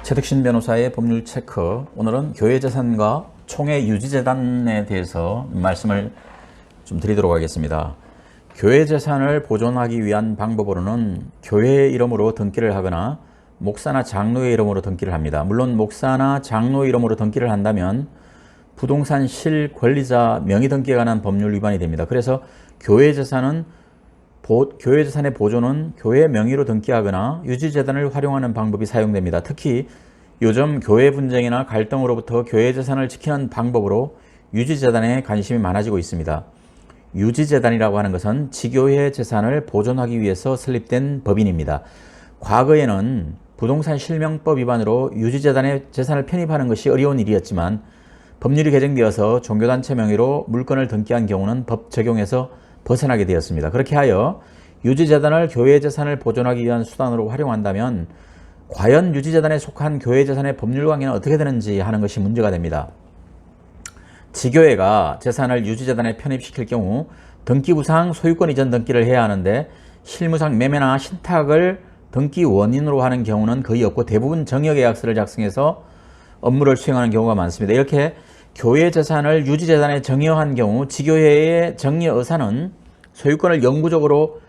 최득신 변호사의 법률 체크. 오늘은 교회재산과 총회 유지재단에 대해서 말씀을 좀 드리도록 하겠습니다. 교회재산을 보존하기 위한 방법으로는 교회 이름으로 등기를 하거나 목사나 장로의 이름으로 등기를 합니다. 물론 목사나 장로의 이름으로 등기를 한다면 부동산 실권리자 명의 등기에 관한 법률 위반이 됩니다. 그래서 교회재산의 보존은 교회 명의로 등기하거나 유지재단을 활용하는 방법이 사용됩니다. 특히 요즘 교회 분쟁이나 갈등으로부터 교회재산을 지키는 방법으로 유지재단에 관심이 많아지고 있습니다. 유지재단이라고 하는 것은 지교회 재산을 보존하기 위해서 설립된 법인입니다. 과거에는 부동산 실명법 위반으로 유지재단에 재산을 편입하는 것이 어려운 일이었지만 법률이 개정되어서 종교단체 명의로 물건을 등기한 경우는 법 적용에서 벗어나게 되었습니다. 그렇게 하여 유지재단을 교회 재산을 보존하기 위한 수단으로 활용한다면 과연 유지재단에 속한 교회 재산의 법률 관계는 어떻게 되는지 하는 것이 문제가 됩니다. 지교회가 재산을 유지재단에 편입시킬 경우 등기부상 소유권 이전 등기를 해야 하는데 실무상 매매나 신탁을 등기 원인으로 하는 경우는 거의 없고 대부분 정여계약서를 작성해서 업무를 수행하는 경우가 많습니다. 이렇게 교회 재산을 유지재단에 정여한 경우 지교회의 정여 의사는 소유권을 영구적으로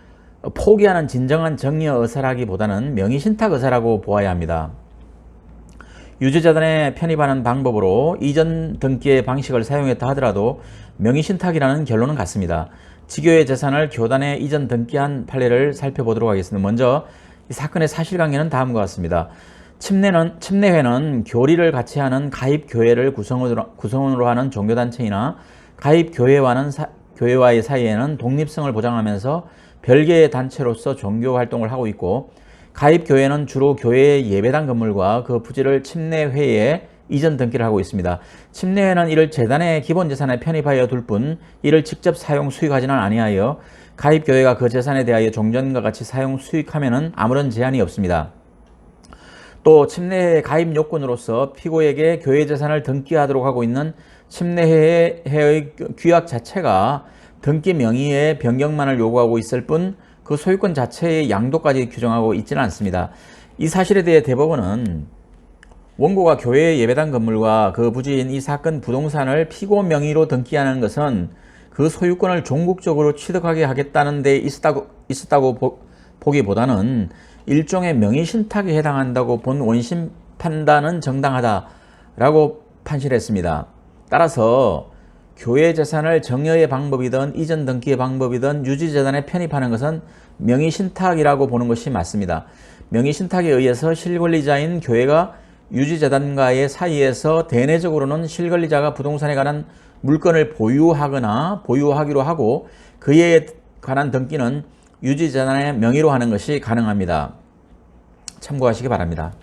포기하는 진정한 정여 의사라기보다는 명의신탁 의사라고 보아야 합니다. 유지재단에 편입하는 방법으로 이전 등기의 방식을 사용했다 하더라도 명의신탁이라는 결론은 같습니다. 지교회 재산을 교단에 이전 등기한 판례를 살펴보도록 하겠습니다. 먼저 이 사건의 사실관계는 다음과 같습니다. 침례회는 교리를 같이 하는 가입교회를 구성원으로 하는 종교단체이나 가입교회와의 사이에는 독립성을 보장하면서 별개의 단체로서 종교활동을 하고 있고, 가입교회는 주로 교회의 예배당 건물과 그 부지를 침례회에 이전 등기를 하고 있습니다. 침례회는 이를 재단의 기본재산에 편입하여 둘 뿐 이를 직접 사용 수익하지는 아니하여 가입교회가 그 재산에 대하여 종전과 같이 사용 수익하면 아무런 제한이 없습니다. 또 침례회의 가입 요건으로서 피고에게 교회 재산을 등기하도록 하고 있는 침례회의 규약 자체가 등기 명의의 변경만을 요구하고 있을 뿐 그 소유권 자체의 양도까지 규정하고 있지는 않습니다. 이 사실에 대해 대법원은 원고가 교회의 예배당 건물과 그 부지인 이 사건 부동산을 피고 명의로 등기하는 것은 그 소유권을 종국적으로 취득하게 하겠다는 데 있었다고 보기보다는 일종의 명의신탁에 해당한다고 본 원심 판단은 정당하다라고 판시했습니다. 따라서 교회 재산을 정여의 방법이든 이전 등기의 방법이든 유지재단에 편입하는 것은 명의신탁이라고 보는 것이 맞습니다. 명의신탁에 의해서 실권리자인 교회가 유지재단과의 사이에서 대내적으로는 실권리자가 부동산에 관한 물건을 보유하거나 보유하기로 하고 그에 관한 등기는 유지재단의 명의로 하는 것이 가능합니다. 참고하시기 바랍니다.